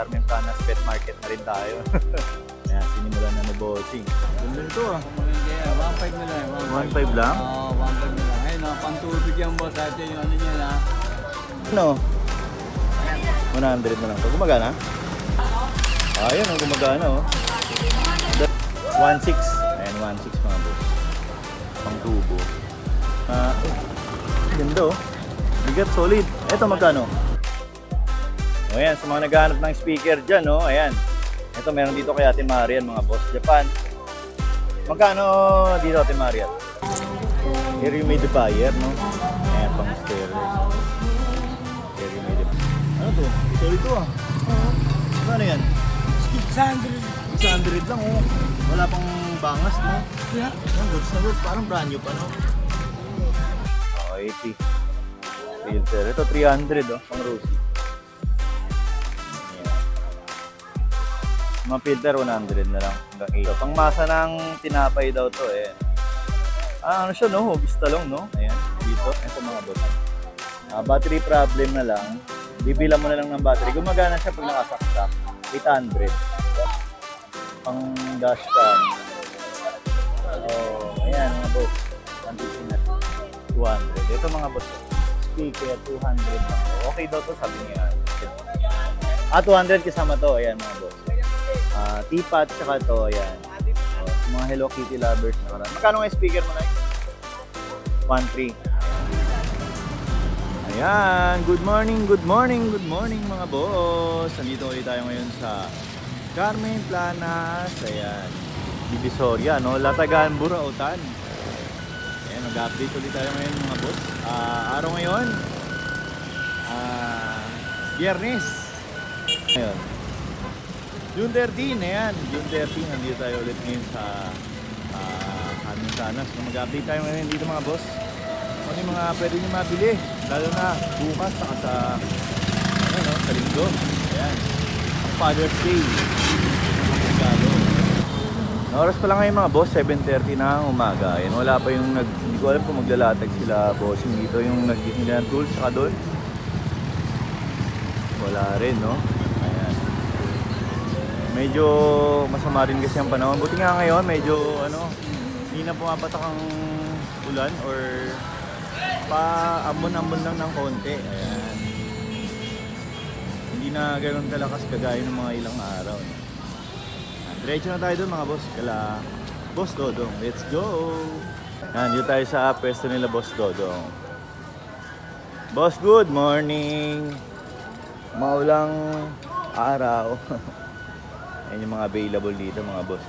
Carmen Planas Pet Market na rin tayo. Ayan, sinimulan na ni Bossing. Ganda nito ah. Hindi, 1.5 na lang. 1.5 lang? Oo, 1.5 na lang. Ayun, pantubig yan boss. Ate yung ano niya na. Ano? 100 na lang. So, gumagana? Ayun, gumagana oh. 1.6. Ayan, 1.6 mga boss. Pang tubo. Ganda oh. Bigat, solid. Ito magkano? O ayan, sa mga naghahanap ng speaker dyan, no? Ayan. Ito, meron dito kay Ate Marian, mga boss. Japan. Magkano dito, Ate Marian? Here you made the buyer, no? Ayan, pang stereo. Here you made the... Ano to? Ito ito ah. Ano yan? 600. 600 lang, oh. Wala pang bangas, no? Yeah. Ang goods na goods. Parang brand new pa, no? Oh, 80. Filter. Ito, 300, oh. Pang Rosie. Mga filter, 100 na lang. Hanggang 8. Pang masa ng tinapay daw to, eh. Ano siya, no? Hugis talong, no? Ayan, dito. Ito mga boss. Battery problem na lang. Bibila mo na lang ng battery. Gumagana siya pag nakasaksak. 800. Pang dashcam. Oh, ayan mga boss. 150 na. 200. Ito mga boss. Speaker, 200 lang. Okay daw to, sabi niya. 200 kasama to. Ayan mga boss. Teapot, tsaka to, ayan. Mga Hello Kitty lovers na karami. Magkano nga speaker mo na? 1.3. Ayan, good morning mga boss. Nandito ulit tayo ngayon sa Carmen Planas. Ayan, Divisoria, no? Latagan, Burautan. Ayan, mag-update ulit tayo ngayon mga boss. Araw ngayon, Biyernes. Ngayon, June 13, ayan. June 13, nandito tayo ulit ngayon sa Carmen Planas. Mag-update tayo ngayon dito mga boss. Ano yung mga pwede nyo mabili. Lalo na bukas, saka sa, sa linggo. Ayan. Ang Father's Day. Regalo. Oras pa lang ngayon mga boss, 7:30 na ang umaga. Ayan, wala pa yung hindi ko alam kung maglalatag sila bossing dito. Yung nag-give nila ng tools, saka doon. Wala rin, no? Medyo masama rin kasi ang panahon. Buti nga ngayon, medyo hindi na pumapatak ang ulan or pa-ambon-ambon lang ng konti. Ayan. Hindi na ganoon kalakas kagaya ng mga ilang araw. No? Diretso na tayo doon mga boss. Kala Boss Dodong. Let's go! Ayan, dito tayo sa pwesto nila Boss Dodong. Boss, good morning! Maulang araw. Ayan yung mga available dito mga boss.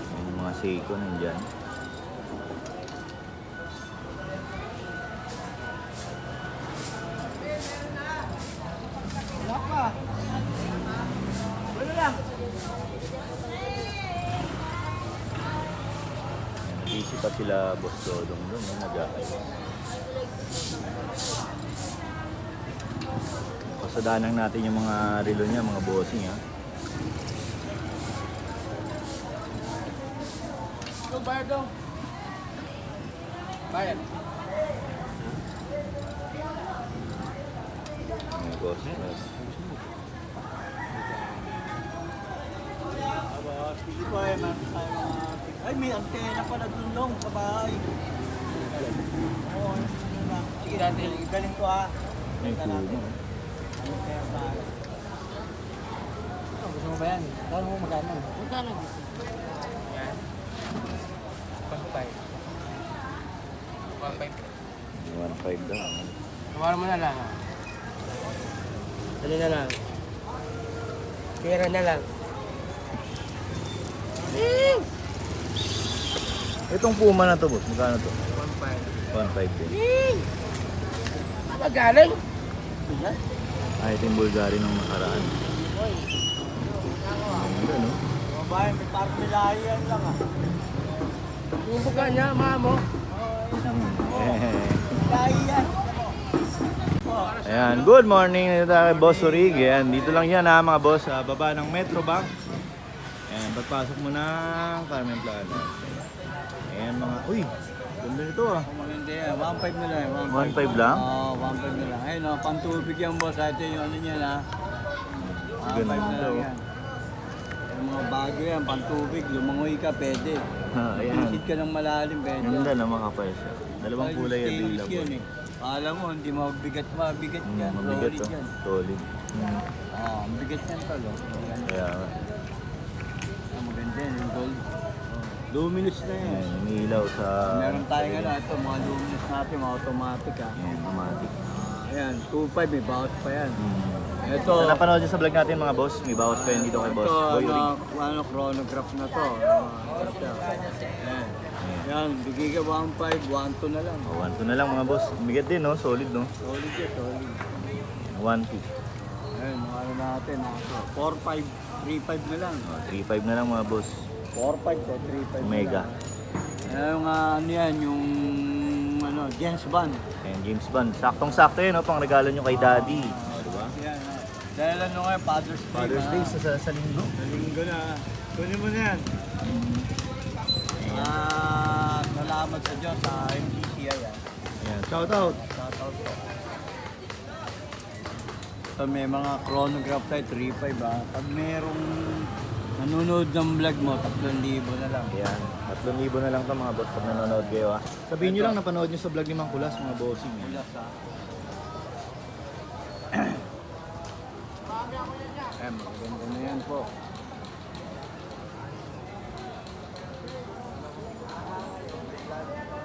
Ayan yung mga Seiko nandyan. Wala pa. Wala lang. Busy pa sila Boss Dodong doon. Nag-aayos. Pasadanan natin yung mga relo niya, mga bossing ha. Ito, bayad daw. Bayad. Mga boss. Sige po eh, ay may antena pa nagdulong sa bahay. Oo, sige natin, galing ko ha. May puno. Gusto mo ba yan? Kano mo magkano? Magkano? Yan. 1.5. 1.5 daw. Tawaran mo na lang. Dali na lang. Pera na lang. Itong Puma na to boss, magkano to? 1.5. 1.5 din. Magaling? Ito yung Bulgari nung nakaraan. Ganda no? Babae, may parang milayan lang ah. Yung buka niya, mamo. Milayan. Ayan, good morning dito tayo kay Boss Urig. Ayan, dito lang yan ha mga boss, sa baba ng Metro Bank. Ayan, pagpasok mo ng Carmen Planas. Ayan mga, uy, Ganda nito ah. Kung maganda yan, 1.5 na lang. 1.5 lang? Oo, 1.5 na lang. Ayun o, pantubig yan boss. Ito yung ano niya na. 1.5 na Ganda, lang oh. yan. Yung mga bago yan, pantubig. Lumangoy ka, pwede. Ayan. Pisit ka ng malalim, pwede. Ganda naman kapal siya. Dalawang Ay, kulay stainless available. yan eh. Akala mo, hindi mabigat yan. Mabigat Solid to. yan. Solid. Oo, ang bigat yan talo. Kaya nga. Maganda yan, yung gold. Luminous na yan. Ayan, umiilaw sa... Meron tayong ano, ito, mga luminous natin, mga automatic ah. Ayan, automatic. Ayan, 2.5, may bawas pa yan. Ito, Sa napanood nyo sa vlog natin mga boss, may bawas pa yun dito kay boss. ito, Boy Rig. ano, chronograph na to. Ayan. Yan, bigay ka 1.5, 1.2 na lang. Oh, 1.2 na lang mga boss. Bigat din no, solid no. Solid yan, solid. 1.2. Ayan, mga ano natin, 4.5, 3.5 na lang. Oh, 3.5 na lang mga boss. 4.5 to 3.5 Omega. Ayan, yung ano yan, yung ano, James Bond. Ayan, James Bond. Saktong-sakto yun, no? Pang regalo nyo kay Daddy. Diba? Yan, dahil ano nga, Father's Day. Father's Day sa linggo. Sa linggo na. Kunin mo na yan. Salamat sa Diyos sa MTCI yan. Ayan, shout out. Shoutout po. So may mga chronograph tayo, 3.5 ah. Pag merong nanonood ng vlog mo, 3,000 na lang. Ayan, 3,000 na lang to mga boss pag nanonood kayo ha. Sabihin nyo lang napanood nyo sa vlog ni Mang Kulas mga bossing. Kulas ah. Maganda na yan po.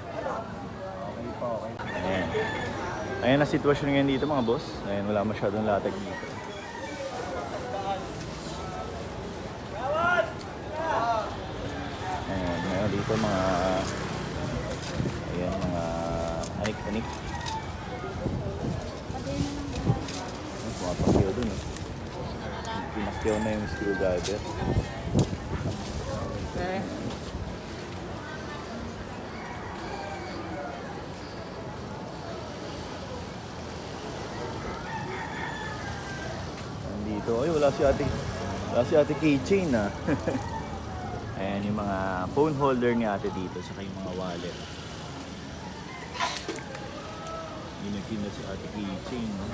Okay po, okay. Ayan. Ayan ang sitwasyon ngayon dito mga boss. Ayan, wala masyadong latag dito. Ayan, meron dito mga... Ayan, mga anik-anik. Ayan, pumapakyaw dun eh. Pinakyaw na yung screwdriver. Okay. Dito, ay wala si ate keychain na. Ayan yung mga phone holder ni ate dito, saka yung mga wallet. Ginagin na si ate keychain, no?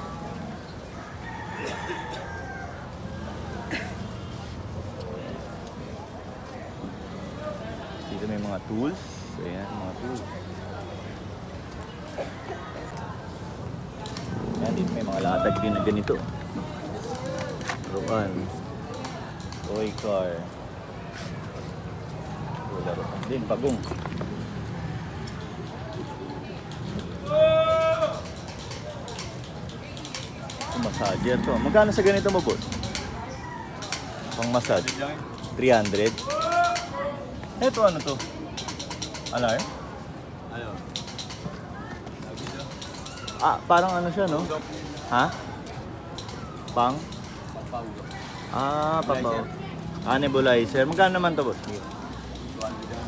Dito may mga tools. Ayan, mga tools. Ayan, dito may mga latag din na ganito. Roan. Toy car. Laruan din, pagong. Massager to. Magkano sa ganito mo, boss? Pang massage? 300. Ito ano to? Alarm? Ano? Ah, parang ano siya, no? Ha? Pang? Paulo. Ah, papaw. Ah, nebulizer. Magkano naman to, boss?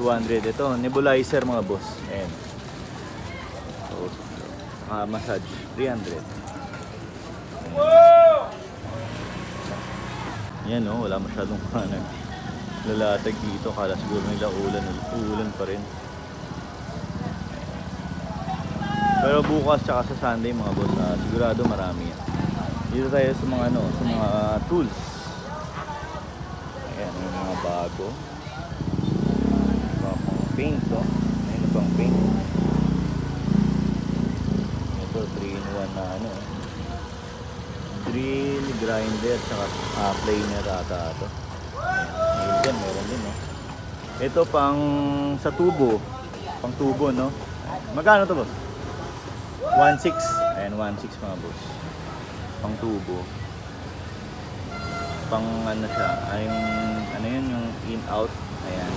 200. Ito, nebulizer mga boss. Ayan. So, massage. 300. Yan no, wala masyadong lalatag dito. Kala siguro nila ulan pa rin. Pero bukas tsaka sa Sunday mga boss, sigurado marami yan. Dito tayo sa mga sa mga tools. Ayan, yung mga bago. Mga pang paint, no? Ayun pang paint. Ito, 3-in-1 na drill, grinder, saka planer ata ito. Ayun dyan, meron din, no? Ito pang sa tubo. Pang tubo, no? Magkano to, boss? 1.6. Ayan, 1.6 mga boss. Pang tubo. Pang ano siya, ay yung ano yun, yung in-out. Ayan.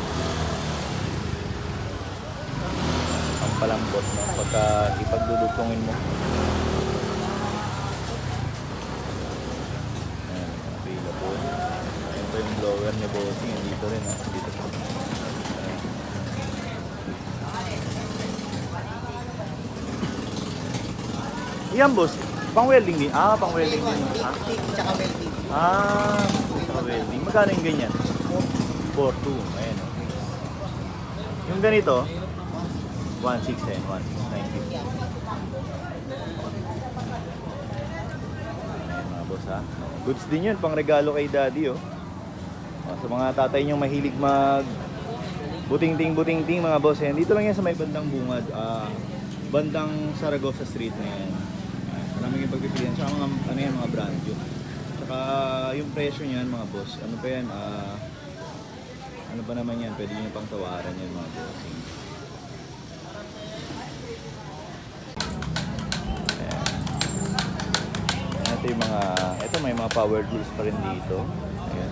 Pang palambot, no? Pagka ipagdudugtongin mo. Ayan, available. Ayan pa yung blower ni Bossing. Dito rin, no? Dito po. Ayan. Yan, boss. Pang welding din. Ah, pang welding din. Ah, Tsaka welding. saka welding. Magkano yung ganyan? 4.2. Ayan, oh. Yung ganito, 1.6 yan, 1.6, 950. Ayan mga boss ha. Goods din yun, pang regalo kay daddy oh. Sa mga tatay nyo mahilig mag buting-ting mga boss yan. Dito lang yan sa may bandang bungad. Bandang Saragossa Street na yan. Maraming yung pagpipilian. Saka mga, ano yan, mga brand yun. Saka yung presyo niyan mga boss. Ano pa yan? Ano ba naman yan? Pwede nyo pang tawaran yan mga boss. Ito yung mga, ito may mga power tools pa rin dito. Ayan.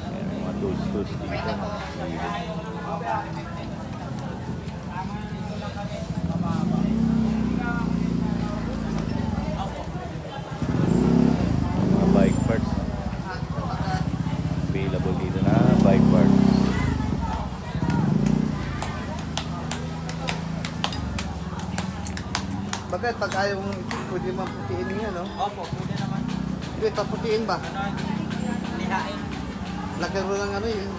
Ayan, may mga tools dito. Mga bike parts. Available dito na bike parts. Bakit pag ayaw mong pwede maputiin niya, no? Opo, pwede naman. Pwede paputiin ba? Ano, lihain. Lagyan mo lang ano yung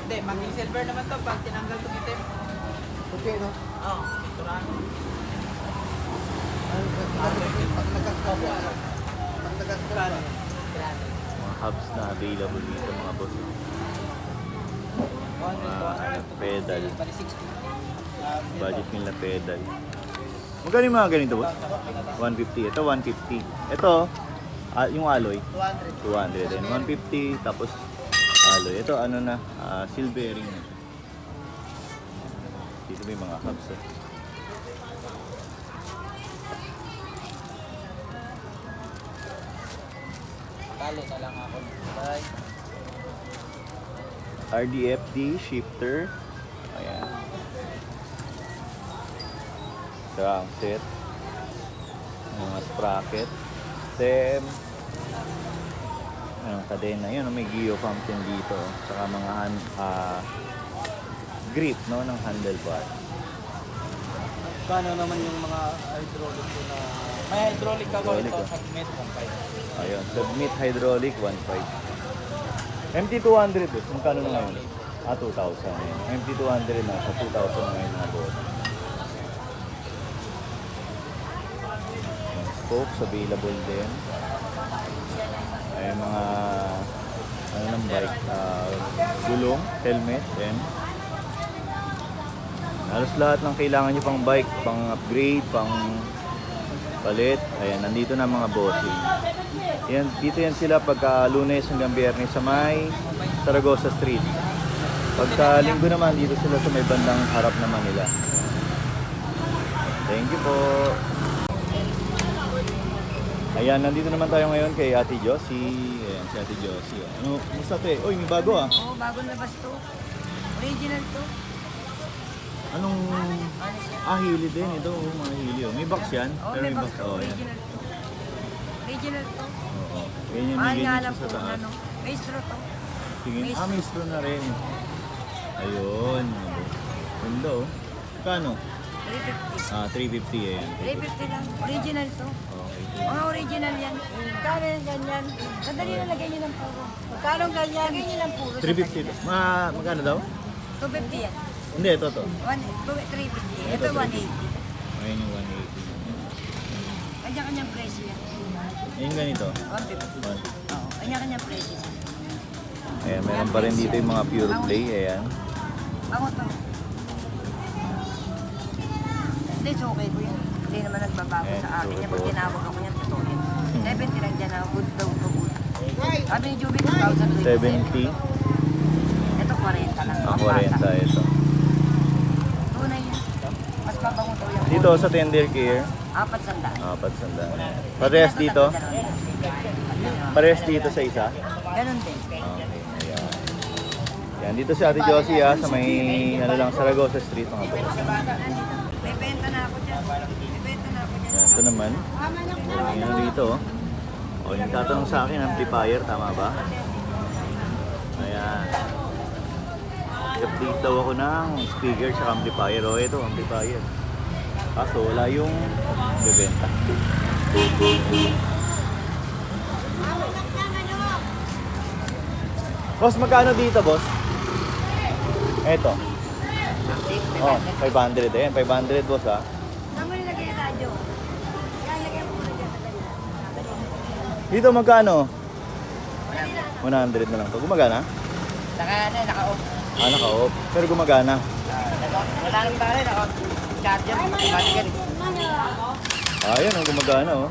Hindi, maging silver naman to pag tinanggal to itim. puti, no? Oo, turaan. Pag nagkakapo, ano? Pag nagkakapo. Mga hubs na available dito mga boss. Pedal. Budget nila pedal. Magkano yung mga ganito boss? 150. Ito 150. Ito, yung alloy. 200. And 150 tapos alloy. Ito ano na, silvering na. Dito may mga hubs. Talo na lang ako. Bye. RDFD shifter. Ayan. Crank set. Mga sprocket. Stem. Ano, kadena. Yun, may geo fountain dito. Saka mga grip, no, ng handlebar. Paano naman yung mga hydraulic ko na... May hydraulic ako Hydraulic, ito oh. sa metro 5. Ayun, submit hydraulic 1.5. MT200, magkano na ngayon? 2,000 ngayon. MT200 na sa 2,000 ngayon mga boss. Spokes available din. Ay mga ano ng bike, gulong, helmet, then halos lahat ng kailangan nyo pang bike, pang upgrade, pang palit. Ayan, nandito na mga bossing. Yan, dito yan sila pagka Lunes hanggang Biyernes sa may Saragossa Street. Pagka Linggo naman, dito sila sa may bandang harap naman nila. Thank you po. Ayan, nandito naman tayo ngayon kay Ate Josie. Ayan, si Ate Josie. Ano, musta te? Uy, may bago ah. Oo, bagong labas to. Original to. Anong... hili din. Ito, mga hili. Oh. May box yan? Oo, Pero may box box. to. Oh, yan. Original to. Original to. Oo. Ganyan, Mahal may nga ganyan lang siya po, sa taas. ano. Maestro to. Tingin, Maestro. may straw na rin. Ayun. Ganda oh. Kano? 350. 350 eh. 350 lang. Original to. Okay. Mga original yan. Magkano yung ganyan? Sandali na lagay nyo ng puro. Magkano ganyan? Lagay nyo ng puro. 350. Magkano daw? 250 yan. Hindi, ito to. 350. Ito 180. Ayun yung 180. Kanya-kanyang presyo yan. Ayun ganito. 150. Oo, kanya-kanyang presyo. Ayan, meron pa rin dito yung mga pure play. Ayan. Ako to. Hindi, it's okay ko yan. Hindi naman nagbabago Eh, sa akin. okay Yan, po. pag tinawag ako yan, totoo yan. 70 lang dyan, good daw to good. Sabi ni Juby, 2,000. 70. Ito, 40 lang. Ang Ang bata. 40 ito. Tunay yan. Mas pabango daw yung Dito sa tender care. 400. 400. Parehas dito? Parehas dito sa isa? Ganun din. Okay, ayan. Yan, dito si Ate Josie sa may ano lang, Saragossa Street mga boss. Nandito. May benta na ako dyan. May benta na ako dyan. Yan, ito naman. Yan dito. O, yung tatanong sa akin, amplifier, tama ba? Ayan. I-update daw ako ng speaker sa amplifier. O, ito, amplifier. Kaso, wala yung bebenta. Boss, magkano dito, boss? Eto. Active, Oh, 500. Ayan, 500, boss, ha? Saan mo nilagay yung radyo? Yan, lagyan mo muna dyan. Dito, magkano? 100 na lang to. Gumagana? Naka-off. Naka-off. Pero gumagana. Wala nang tayo, naka-charger. Automatic. Ayan, ang gumagana, oh.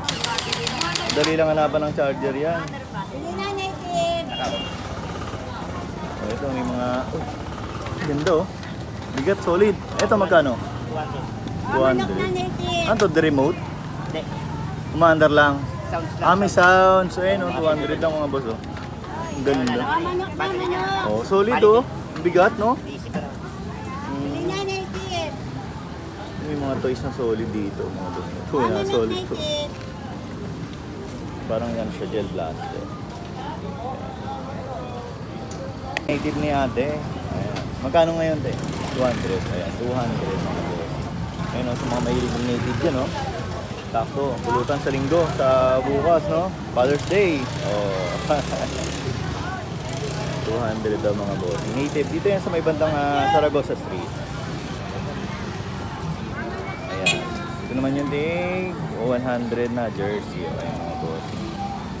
Dali lang hanapan ng charger yan. Hindi na natin. Oh, ito, may mga... Oh, ganda, oh. Bigat, solid. Ito, magkano? 200. Ano to, the remote? Hindi. Commander lang. Sounds lang. May sound. So, ayun, oh, 200 lang mga boss, oh. Ang ganda. Battery niya. Oh, solid, oh. Bigat, no? Easy pa lang. Hindi na natin. May mga toys na solid dito, mga boss. Ito, na solid to. Parang yan siya, gel blaster. Native ni ate. Ayan. Magkano ngayon, te? 200. Ayan, 200 mga boss. Ayun, oh, sa mga mahilig ng native dyan, no? Takto, pulutan sa linggo, sa bukas, no? Father's Day. Oh. 200 daw mga boss. Native. Dito yan sa may bandang Saragossa Street. Ayan. Ito naman yung ding 100 na jersey. Ayan mga boss.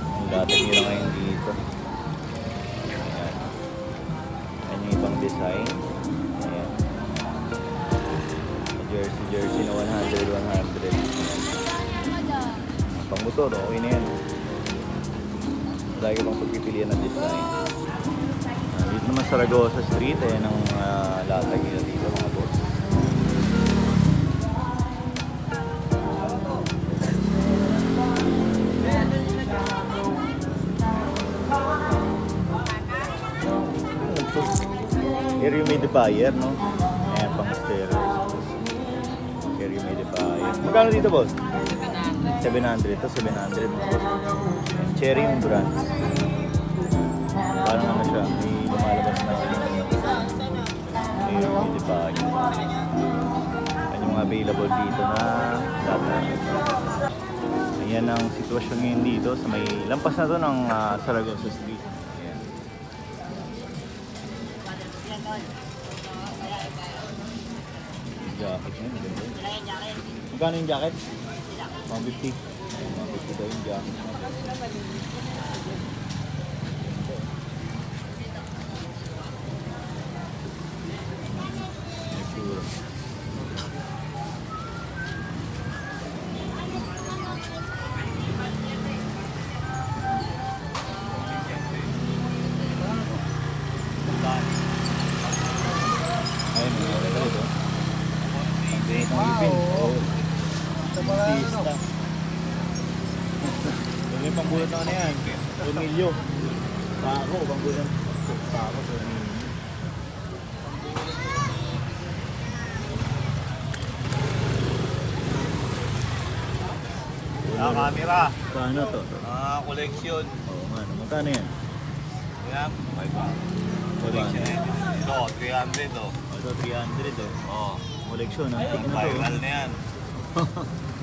Ang latag nila ngayon dito. Ayan. Ayan yung ibang design. Ayan. Jersey na 100. Pang motor, okay na yan. Lagi pang pagpipilian ng design. Dito naman sa Saragossa Street, ayan ang latag nila dito mga boss. Air humidifier, no? Ayan, pang stereo. Air humidifier. Magkano dito, boss? 700. Ito, 700. Cherry yung brand. Parang ano siya, may lumalabas na air humidifier. Yan yung available dito na lahat. Ayan ang sitwasyon ngayon dito sa may lampas na to ng Saragossa Street. Ayan. Jacket na, maganda. Magkano yung jacket? 150. 150 daw yung jacket. Sure. Ayun, okay na ito. Ang ganit ng ipin. Oh. Artista. Yung pambulot na ano yan? Emilio. Bako, pambulot. Bako, Emilio. Camera. Paano to? Collection. Oo nga, no. Magkano yan? Yan. Collection. Ito, 300 oh. Ito, 300 oh. Oo. Collection, antik na to. Viral na yan.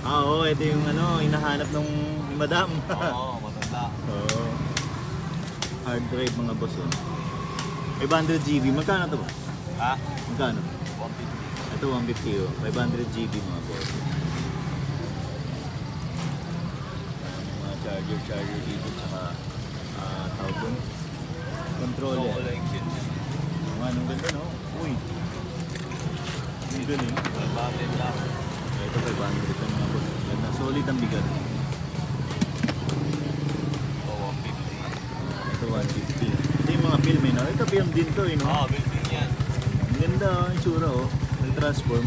Oo, ito yung ano, hinahanap ng ni Madam. Oo, matanda. Oo. Hard drive mga boss oh. 500 GB, magkano to ba? Ha? Magkano? 150. Ito 150 oh. 500 GB mga boss. Mga charger dito tsaka tawag doon. Controller. Collection. Anong ganda no? Uy. Ang galing. Battery lang. Ito 500 ang mga boss. Ganda. Solid ang bigat. Ito, 150. Ito 150. Ito yung mga film eh no? Ito film din to eh no? Oo, building yan. Ang ganda oh. Yung tsura oh. Nag-transform.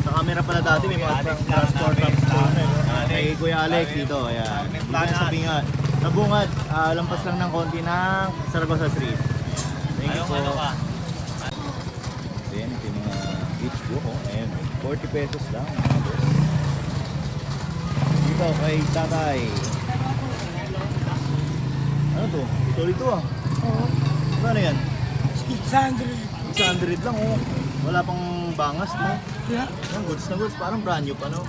Sa camera pala dati may mga transform na no? Kay Kuya Alex dito. Ayan. Dito yan sa Bingat. Sa Bungad. Lampas lang ng konti ng Saragossa Street. Thank you po. Ano ka? Ayan, ito yung mga beach book oh. Ayan, 40 pesos lang mga boss. Dito kay tatay. Ano to? Ito ah. Oo. Ano yan? 600. 600 lang oh. Wala pang bangas no? Yeah. Ang goods na goods. Parang brand new pa no?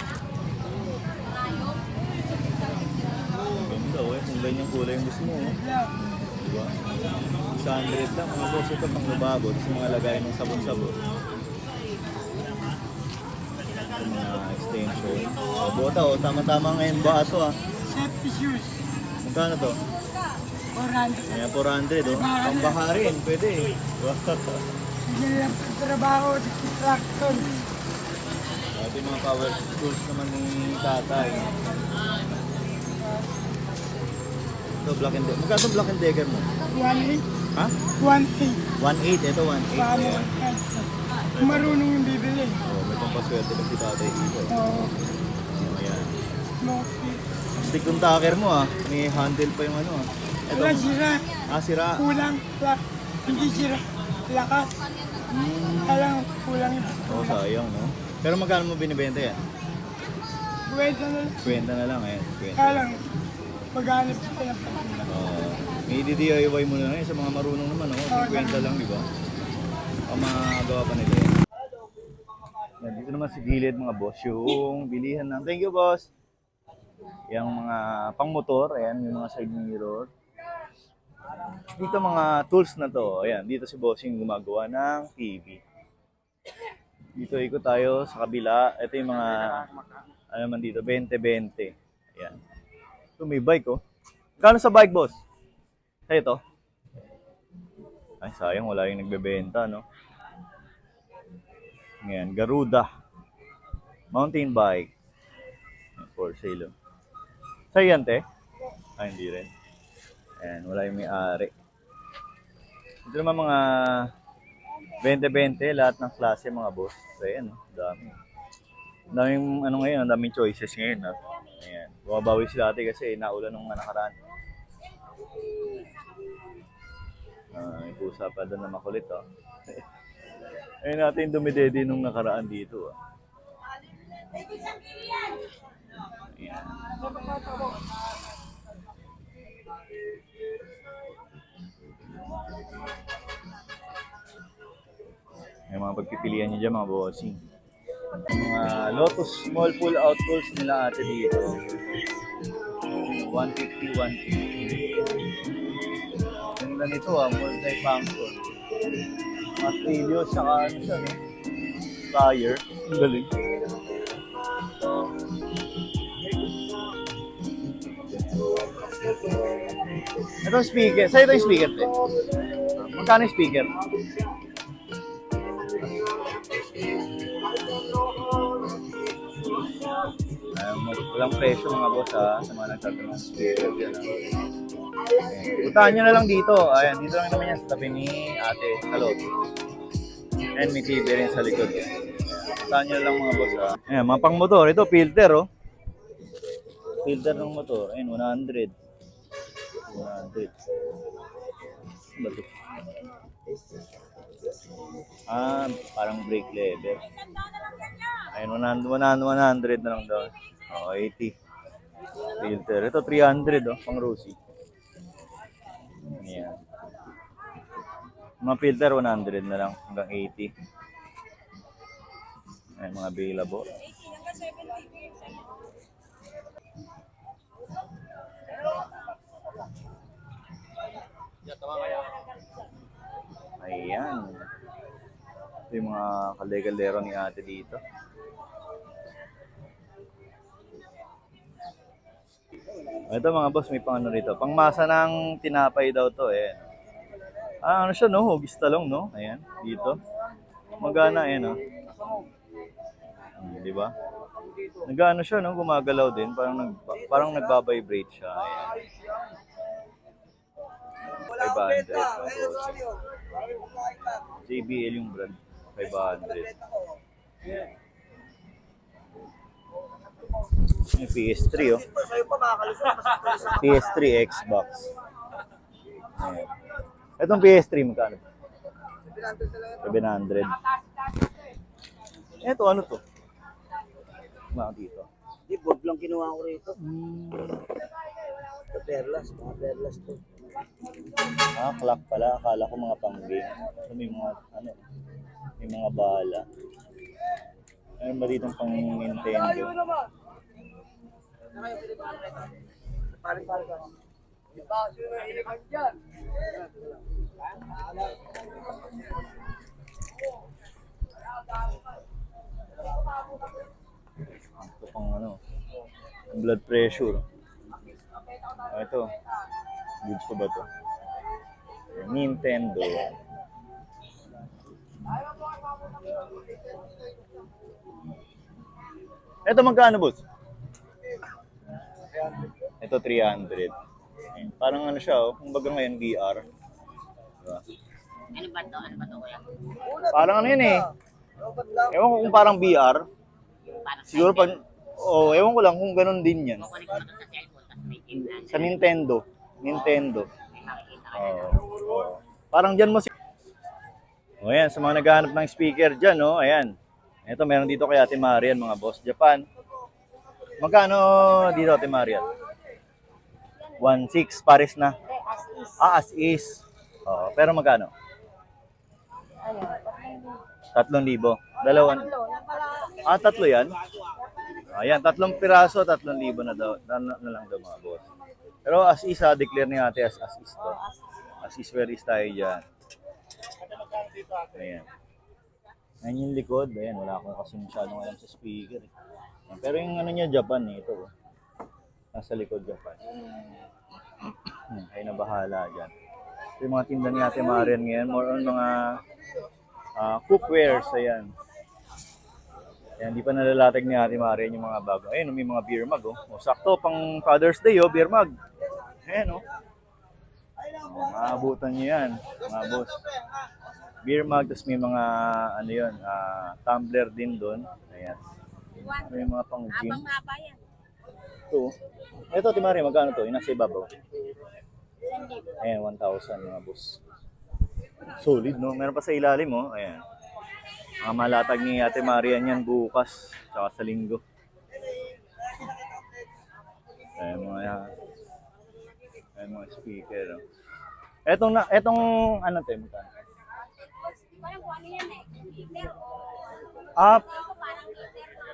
Ganda oh. Kung ganyan kulay yung gusto mo oh. Diba? 600 lang. Mga boss, ito pang lubabo. Tapos mga lagay ng sabon-sabon. Ito mga extension. O, bota o. Tama-tama ngayon ba ito ah. Safety shoes. Magkano to? 400. Ayan, 400 oh. Pambaharin, pwede eh. Hindi lang trabaho sa construction. Ito yung mga power tools naman ni tatay. Ito, Black and Decker. Magkano Black and Decker mo? 1.8. Ha? 1.8. 1.8. Ito, 1.8. Paano? Ayan. Kung marunong yung bibili. Oh, may pampaswerte kasi tatay dito. Oo. Ayan. Smoky. Stick yung tacker mo ah. May handle pa yung ano ah. Ito. Wala sira. Ah, sira. Kulang. Hindi sira. Lakas. Kulang yun. Oh, sayang no. Pero magkano mo binibenta yan? Pwede na lang. Kwenta na lang eh. Kwenta. Kaya lang. Maghanap sila ng pagkakas. May DIY mo na sa mga marunong naman oh. Kwenta lang, di ba? Ang magawa pa nila yan. Yan, dito naman si gilid mga boss, yung bilihan ng thank you boss. Yung mga pang motor, ayan, yung mga side mirror. Dito mga tools na to, ayan, dito si boss yung gumagawa ng TV. Dito ikot tayo sa kabila, ito yung mga, ano naman dito, 20-20. Ayan. Ito may bike oh. Kano sa bike boss? Ay, ito. Ay, sayang, wala yung nagbebenta, no? Ngayon, Garuda. Mountain bike. For sale. Sa'yo yan, te? Ay, hindi rin. Ayan, wala yung may-ari. Ito naman mga 20-20, lahat ng klase mga boss. Ayan, no? Dami. Daming, ano ngayon, daming choices ngayon, no? Ayan. Bumabawi sila ate kasi naulan nung nakaraan. May pusa pa doon na makulit, oh. Ayun natin dumidede nung nakaraan dito, ah. Ayan. May mga pagpipilian nyo dyan, mga bossing. Mga Lotus small pull-out tools nila ate dito. 150, 150. Ganda nito ah, multi-function. Martilyo, saka ano siya, no? Tire. Ang galing. Ito speaker. Sa'yo ito yung speaker, te. Magkano yung speaker? Walang presyo mga boss ha, sa mga nagtatanong ng speaker dyan ha. Puntahan nyo na lang dito. Ayan, dito lang naman yan sa tabi ni ate sa Lotus. And may TV rin sa likod. Puntahan nyo na lang mga boss ha. Ayan, mga pang motor. Ito, filter oh. Filter ng motor. Ayan, 100. 100. Ba't ito? Ah, parang brake lever. Ayun, 100 na lang daw. Oh, 80. Filter. Ito, 300 oh, pang Rosie. Ayan. Mga filter, 100 na lang hanggang 80. Ayan, mga available. Ayan. Ito yung mga kalde-kaldero ni ate dito. Ito mga boss, may pang ano rito. Pangmasa ng tinapay daw to eh. Ah, ano siya no? Hugis talong no? Ayan, dito. Magana eh no? Di ba? Nag-ano siya no? Gumagalaw din. Parang nagbabibrate siya. Ayan. 500. JBL yung brand. 500. Yung PS3 oh. PS3 Xbox. Ayan. Itong PS3 magkano? 700. Ito ano to? Mga dito. Di, board lang kinuha ko rito. Perlas, mga perlas to. Ah, clock pala. Akala ko mga pang-game. So, may mga, ano, may mga bala. Ayun ba ditong pang Nintendo? Pare-pare ka. Ito pang ano, blood pressure. Ito, goods ko ba to? Nintendo. Ito magkano, boss? Ito 300. Ayun, parang ano siya, oh. Kumbaga ngayon VR. Diba? Ano ba to? Ano ba to, kuya? Parang ano yun eh. Ewan ko kung parang VR. Parang Siguro pag... Oh, ewan ko lang kung ganun din yan. kukunik mo to sa cellphone, tapos may tindahan. Sa Nintendo. Nintendo. May makikita ka Oo. Oo. Parang dyan mo si... O ayan, sa mga naghahanap ng speaker dyan, oh, ayan. Ito, meron dito kay Ate Marian, mga boss. Japan. Magkano dito, Ate Marian? 1.6, pares na. Ah, as is. Oo, pero magkano? 3,000. Dalawan. Ah, tatlo yan? Ayan, 3 piraso, 3,000 na daw. Na lang daw, mga boss. Pero as is, declare ni Ate as is to. As is, where is tayo dyan? Ayan. Ayan yung likod. Ayan, wala akong kasi masyadong alam sa speaker. Ayan, pero yung ano niya, Japan eh. Ito. Oh. Nasa likod, Japan. Ay na bahala dyan. Ito yung mga tinda ni Ate Marian ngayon. More on mga cookwares. Ayan. Ayan, di pa nalalatag ni Ate Marian yung mga bago. Ayan, may mga beer mug. Oh. O, sakto, pang Father's Day, oh, beer mug. Ayan, oh. Maabutan nyo yan, mga boss. Beer mug, tapos may mga, ano yun, tumbler din doon. Ayan. May mga pang gym. Abang mapa yan. Ito, Timari, magkano to? Yung nasa ibabaw. Ayan, 1,000 mga boss. Solid, no? Meron pa sa ilalim, oh. Ayan. Mga malatag ni Ate Marian yan bukas, tsaka sa linggo. Ayan, mga speaker, oh. Etong ano to, magkano?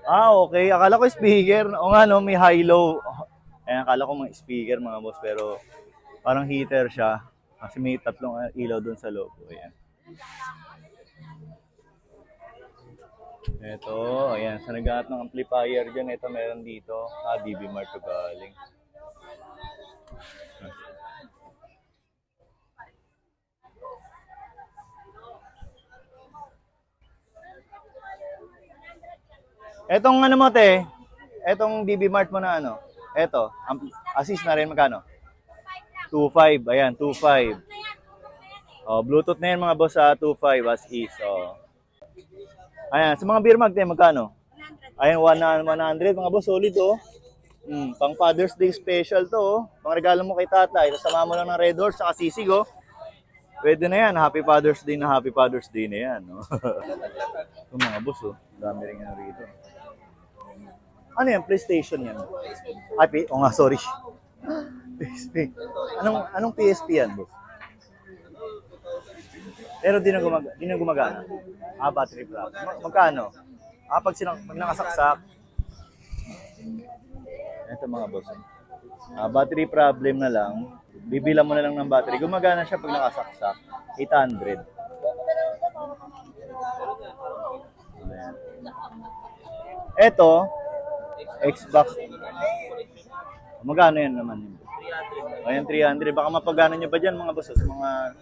Okay. Akala ko speaker. O nga, no, may high-low. Ayan, akala ko mga speaker, mga boss. Pero parang heater siya. Kasi may 3 ilaw doon sa loob. Ayan. Ito, ayan. Sa naghahanap ng amplifier dyan, ito meron dito. DB Mart to galing. Etong ano mo, te? Etong DB Mart mo na ano? Eto, assist na rin magkano? 2.5. Ayan, 2.5. Oh, Bluetooth na yan mga boss sa 2.5 as is. Oh. Ayan, sa mga beer mug, te, magkano? Ayan, 100 mga boss, solid oh. Pang Father's Day special to oh. Pang regalo mo kay tatay, kasama mo lang ng Red Horse sa sisig oh. Pwede na yan, Happy Father's Day na yan. No? Ito mga boss oh, dami rin yan rito. Ano yan? PlayStation yan? Ay, nga, sorry. PSP. Anong PSP yan boss? Pero di na gumagana. Battery problem. Magkano? Pag nakasaksak. Ito mga boss. Battery problem na lang. Bibilang mo na lang ng battery. Gumagana siya pag nakasaksak. 800. Ayan. Ito, Xbox. Magkano yan naman yun? Ayan, 300. Baka mapagana nyo ba dyan mga boss? Sa mga...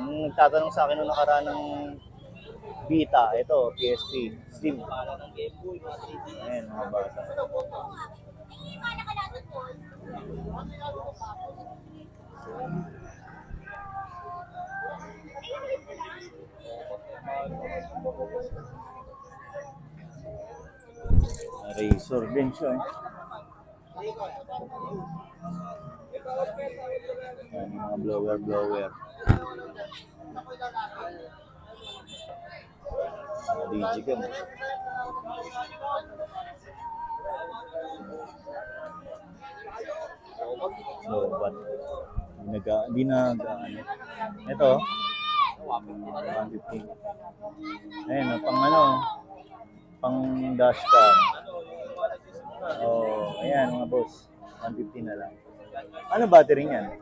Nagtatanong sa akin nung nakaraan ng Vita, ito, PSP, Slim. Ayan, mga bata. Razor din siya eh. Ayan, mga blower. Mga digicam. So, but hindi na ano. Ito, 150. Ayun, pang dashcam. Oh, ayan mga boss. 150 na lang. Ano battery niyan?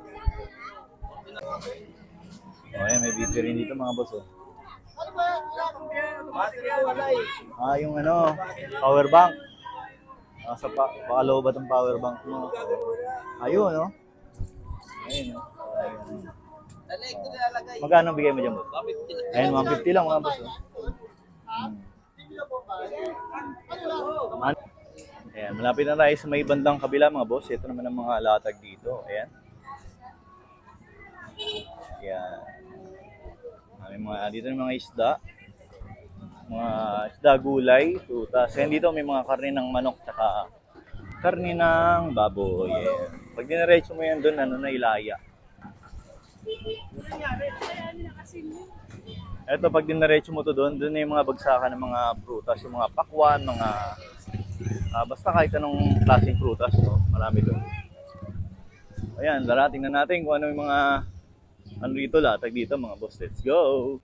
Oh, ayan, may battery dito mga boss. Oh. Yung power bank. Baka low ba itong power bank mo? Ayun, no? Ayun, no? Ayun. Magkano bigay mo dyan, boss? Ayun, 150 lang mga boss. Oh. Ayan, malapit na tayo sa may bandang kabila mga boss. Ito naman ang mga latag dito. Ayan. Ayan. Dito yung mga isda. Mga isda gulay, prutas. Ayan dito may mga karne ng manok tsaka karne ng baboy. Ayan. Pag dinaretso mo yan doon, na ilaya. Ito, pag dinaretso mo to doon na yung mga bagsakan ng mga prutas, yung mga pakwan, basta kahit anong klaseng prutas, no? Marami doon. Ayan, darating na natin kung ano yung mga latag dito mga boss. Let's go!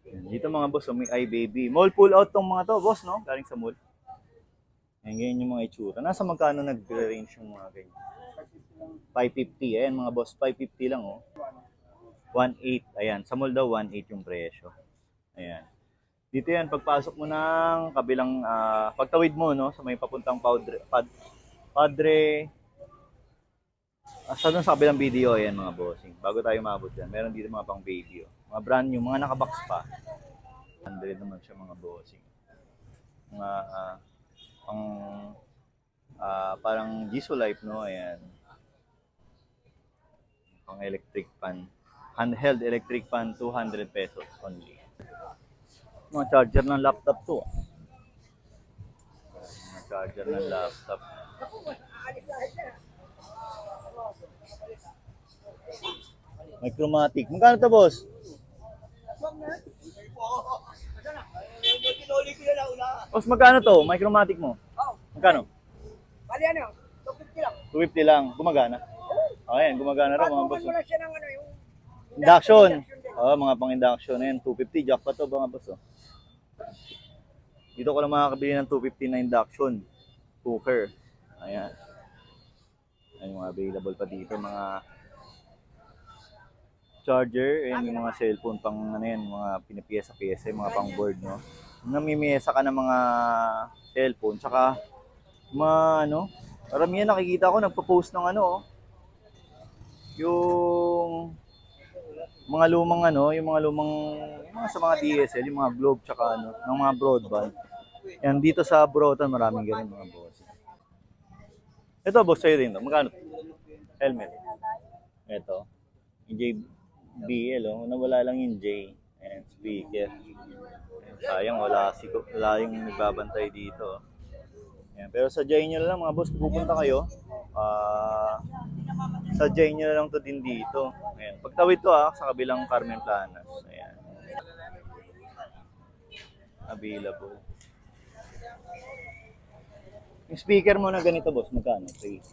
Ayan, dito mga boss, may iBaby. Mall pull out tong mga to, boss, no? Galing sa mall. Ayan, ganyan yung mga itsura. Nasa magkano nag-range yung mga ganyan? 550. Ayan mga boss, 550 lang, oh. 1.8. Ayan, sa mall daw 1.8 yung presyo. Ayan. Dito yan, pagpasok mo ng kabilang, pagtawid mo, no, sa may papuntang Padre, sa kabilang video, ayan mga bossing. Bago tayo maabot yan, meron dito mga pang baby, oh. Mga brand new, mga nakabox pa. 100 naman siya mga bossing. Mga, parang Jisoo Life, no, ayan. Pang electric fan. Handheld electric fan, 200 pesos only. Mga charger ng laptop to. Mga charger ng laptop. Micromatic. Magkano to, boss? Boss, magkano to? Micromatic mo? Magkano? Bali ano? 250 lang. 250 lang. Gumagana? Ayan, gumagana rin mga boss. Mo na siya ng yung Induction. Mga pang-induction na yan. 250. Jack pa to mga boss. Oh. Dito ko lang makakabili ng 250 na induction cooker. Ayan. Ayan mga available pa dito. Mga charger and yung mga cellphone pang mga pinipiyesa-piyesa, yung mga pang board, no. Namimiyesa ka ng mga cellphone tsaka maramihan nakikita ko nagpo-post ng yung mga lumang yung mga sa mga DSL, yung mga Globe tsaka ng mga broadband. Yan dito sa Brotan maraming ganun mga boss. Ito boss sa'yo din to. Magkano? Helmet. Ito. Yung JBL, nawala lang yung J. And speaker. Sayang wala yung nagbabantay dito. Yan. Pero sadyain nyo lang mga boss, pupunta kayo. Sadyain nyo lang to din dito. Ayan. Pagtawid to sa kabilang Carmen Planas. Ayan. Available. Yung speaker mo na ganito boss, magkano? 3.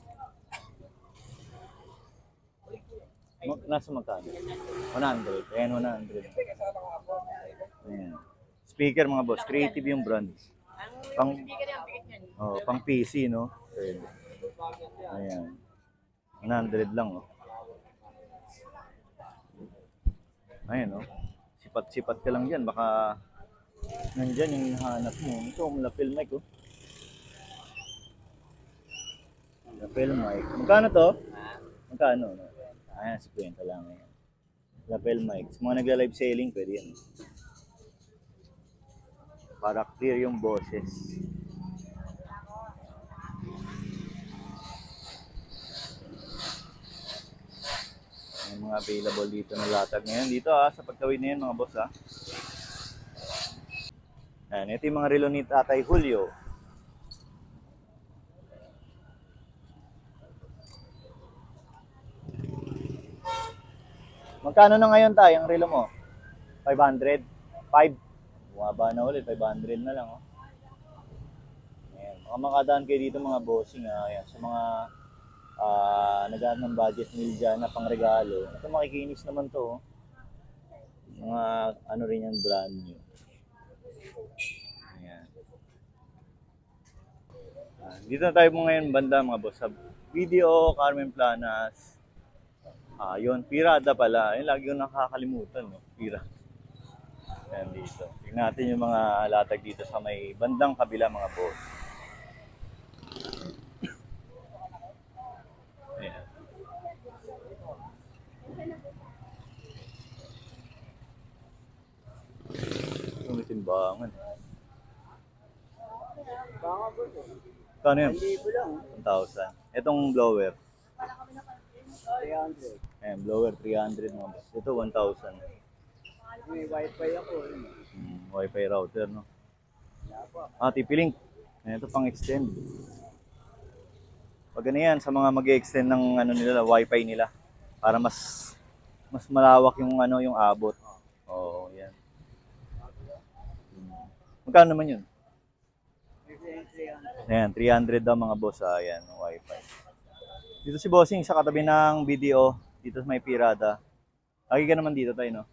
Nasa magkano? 100. Ayan, 100. Ayan. Speaker mga boss, creative yung brand. Pang PC, no? Ayan. 100 lang, oh. Ayan, oh. Sipat-sipat ka lang dyan. Baka nandyan yung hinahanap mo. Ito, lapel mic, oh. Lapel mic. Magkano to? Magkano? Ayan, 50 lang. Ayan. Lapel mic. Sa mga nagla-live selling, pwede yan. Para clear yung boses. May mga available dito na latag ngayon. Dito sa pagtawid na yan mga boss Ayan, ito yung mga relo ni Tatay Julio. Magkano na ngayon tayo ang relo mo? 500? 5? Bumaba na ulit, 500 na lang, oh. Ayan, makadaan kayo dito mga bossing, ayan, sa mga naghahanap ng budget meal dyan na pangregalo. Ito makikinis naman to, oh. Mga ano rin yan, brand new. Ayan. Dito na tayo ngayon banda mga boss. Sa video, Carmen Planas. Yun, Pirada pala. Ayun, lagi yung nakakalimutan, no? Pirada. Ayan dito. Tingnan natin yung mga latag dito sa may bandang kabila mga boss. Ayan. Ito may timbangan. Kano yun? 1,000. Itong blower. 300. Ayan, blower 300 mga boss. Ito 1,000. May wifi ako. Wi-Fi router, no? TP-Link. Ayan, ito pang extend. Pag ano yan, sa mga mag-extend ng ano nila, Wi-Fi nila. Para mas malawak yung ano yung abot. Oo, yan. Magkano naman yun? Ayan, 300 daw mga boss. Ayan, Wi-Fi. Dito si Bossing sa katabi ng video. Dito sa may Pirada. Lagi ka naman dito tayo, no?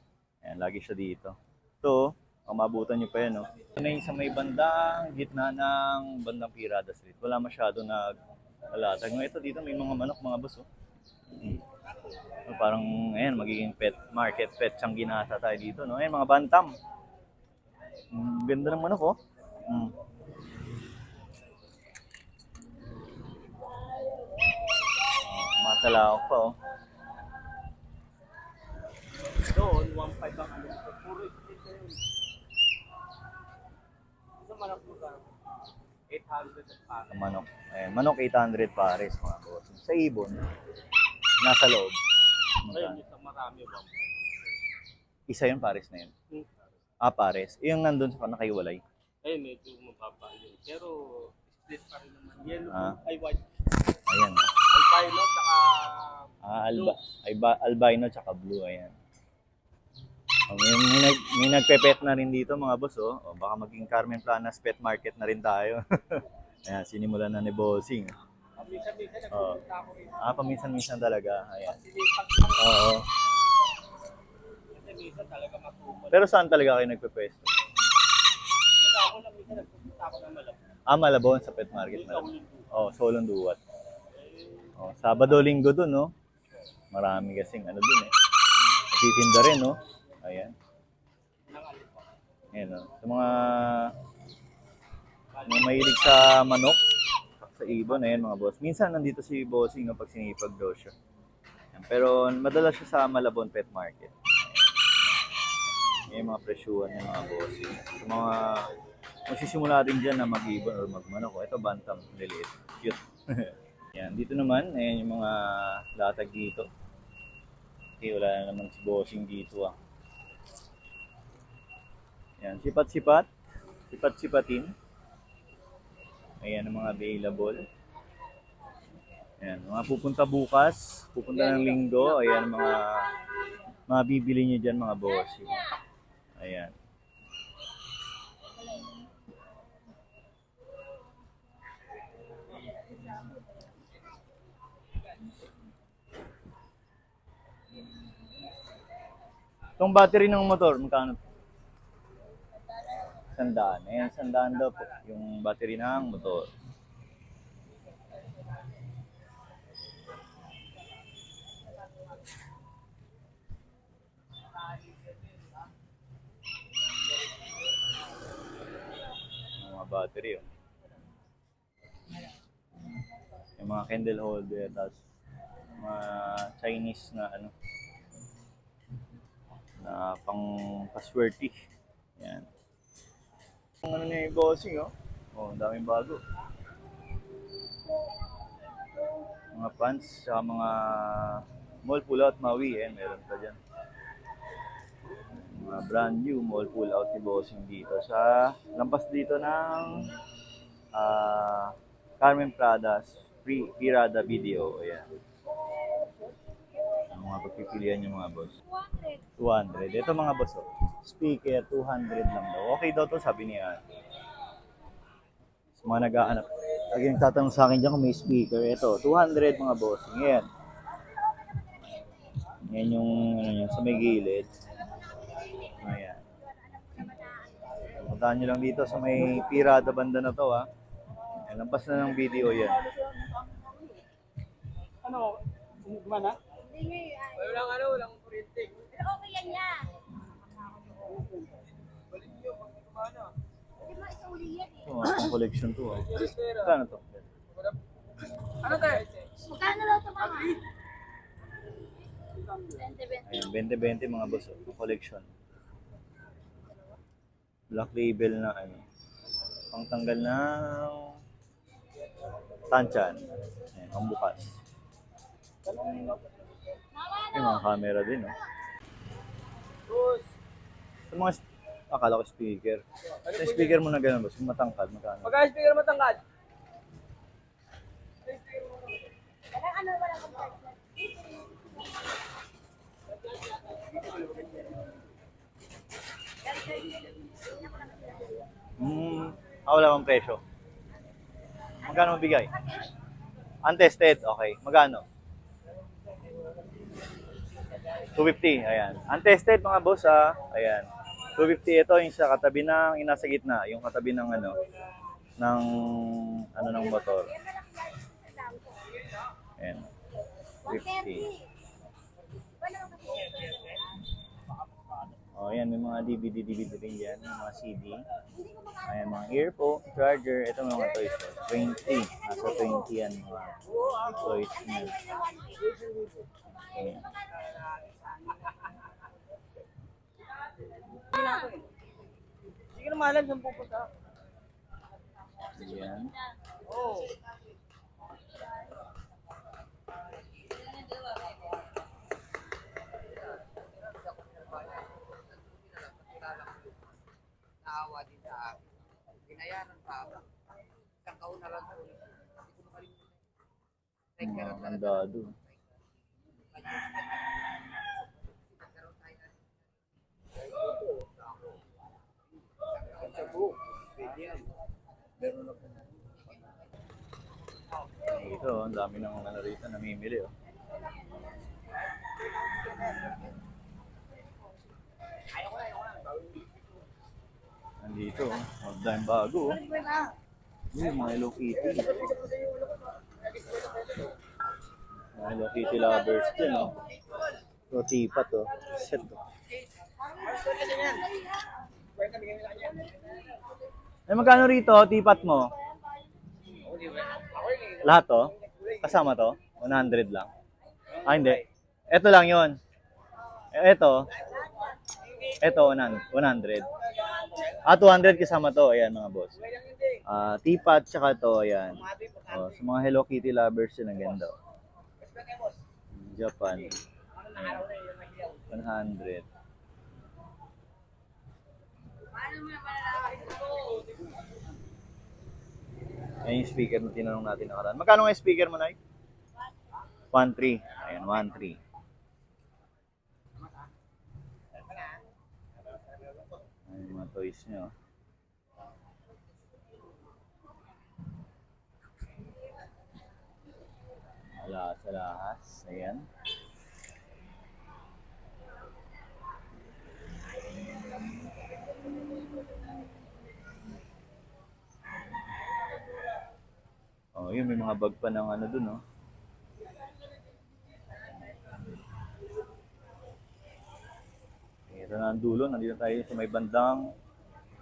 Ayan, lagi siya dito. So, ang mabutan nyo pa yan, no? Ano yung sa may bandang gitna ng bandang Pirada Street. Wala masyado naglalatag. Ito dito may mga manok, mga boss, oh. So, parang, ayan, magiging pet market, pet siyang ginasa tayo dito, no? Ayan, mga bantam. Ganda ng manok, oh. Matalawak pa, oh. Doon, 1.5 ang ano. Puro split na yun. Ito manok mo ka. 800 at para. Manok. Ayan, manok 800 pares, mga boss. Sa ibon, nasa loob. Ayun, Magkano? ito marami 1.5. Isa yun, pares na yun. Pares. Yung nandun sa nakaiwalay. Ayun, medyo mababa yun. Pero split pa rin naman. Yellow, ay white. Ayan. Albino, saka Albino tsaka blue, ayan. May nagpe-pet na rin dito mga boss, oh. Baka maging Carmen Planas Pet Market na rin tayo. Ayan, sinimulan na ni Bossing. minsan-minsan nagpupunta ako rin. Paminsan-minsan talaga. Ayan. Sinipag Oo. kasi minsan talaga matubol. Pero saan talaga kayo nagpe-pwesto? Kasi ako lang minsan nagpupunta ako ng Malabon. Malabon sa Pet Market. Sa Ulundun. Solon Duwat. Sabado, Linggo dun, no? Marami kasing ano dun, eh. Natitinda rin, no? Ayan. Ayan, no? Sa mga mahilig sa manok, sa ibon, ayan mga boss. Minsan nandito si Bossing, no, pag sinipag daw siya. Ayan. Pero madalas siya sa Malabon Pet Market. Ayan yung mga presyuhan ng mga Bossing. Sa mga magsisimula rin dyan na mag-ibon or magmanok. Ito, bantam, liliit. Cute. Yan, dito naman, ayan yung mga latag dito. Okay, wala na naman si Bossing dito, ah. Yan, sipat-sipat. Sipat-sipatin. Ayan ang mga available. Ayan, mga pupunta bukas, pupunta ng linggo. Ayan mga bibili nyo dyan, mga Bossing. Ayan. Itong battery ng motor, magkano? 100. Ayan, 100 daw po yung battery ng motor. Yung mga battery, oh. Yung mga candle holder, tapos mga Chinese na ano, na pang paswerte. Yan. Ang ano ni Bossing, oh. Ang daming bago. Mga pants, saka mga mall pull out Maui, meron pa dyan. Mga brand new mall pull out ni Bossing dito sa lampas dito ng Carmen Planas Pirada Video. Ayan. Ang mga pagpipilian yung mga boss. 200. Ito mga boss, oh. Speaker, 200 lang daw. Okay daw to, sabi niya. Sa mga nag-aanap. Lagi yung tatanong sa akin dyan kung may speaker. Ito, 200 mga boss. Yan. Yan yung, ano yan, sa may gilid. Puntahan nyo lang dito sa may Pirada banda na to ha. Ayan, lampas na ng video yan. Ano? Mana? Walang ano, walang kuryente. Pero okay yan niya. Balik nyo pag kumana. Hindi mo isuli yan eh. Ito, ang collection to ha. Kano to? Ano tayo? Magkano daw ito mga? 20-20. Ayan, 20-20 mga boss. Ang collection. Black label na ano. Pangtanggal ng tansyan. Ayan, ang bukas. May mga camera din, no? Sa mga, akala ko speaker. Sa speaker mo na gano'n, boss. Yung matangkad, magkano? Pagka-speaker matangkad. Walang ano, walang compartment. Wala bang presyo? Magkano mabigay? Untested, okay. Magkano? 250, ayan. Untested mga boss ha. Ayan. 250 ito yung sa katabi ng, yung nasa gitna, yung katabi ng ano, ng motor. Ayan. 50. Oh, ayan, may mga DVD rin yan, may mga CD. Ayan, mga earphone, charger, ito mga toys. 20. Nasa 20 yan mga toys niya. Ayan. Hindi ko na malam saan pupunta. Ayan. Oo. Naawa din sa akin. Binayaran pa ako. Isang kauna na lang ako. Hindi ko makalimutan. Mga kandado. Ito, ang dami ng ano rito, namimili oh. Nandito, magdahing bago oh. Mga Hello Kitty. Mga Hello Kitty lovers din oh. Ito, tipat oh. Set oh. Ay, magkano rito, tipat mo? Lahat to? Kasama to? 100 lang? Ah, hindi. Ito lang yon. Ito 100. Ah, 200 kasama to. Ayan mga boss. Tipat, tsaka to, ayan. Oh, sa mga Hello Kitty lovers yun, ang ganda. Japan. 100. Ayan yung speaker na tinanong natin nakaraan. Magkano nga yung speaker mo, Nay? 1.3. Ayan, 1.3. Ayan yung mga toys nyo. Alahas. Ayan. Oh, yun, may mga bag pa ng ano dun, oh. Ito na ang dulo, nandito tayo sa may bandang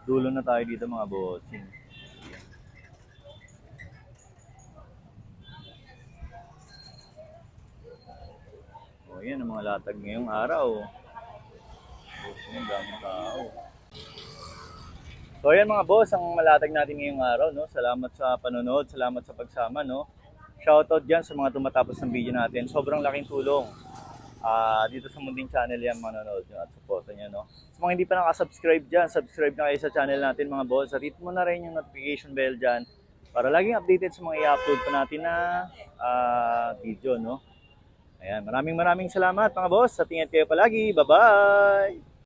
dulo na tayo dito mga bossing. Oh, yan ang mga latag ngayong araw. Bossing, ang daming tao. So ayan mga boss, ang malatag natin ngayong araw, no? Salamat sa panonood, salamat sa pagsama, no? Shoutout dyan sa mga tumatapos ng video natin. Sobrang laking tulong. Dito sa Munding Channel yan, manonood nyo at supportan nyo, no? Sa mga hindi pa nakasubscribe dyan, subscribe na kayo sa channel natin mga boss. At hit mo na rin yung notification bell dyan para laging updated sa mga i-upload pa natin na video, no? Ayan, maraming salamat mga boss. At ingat kayo palagi. Bye-bye!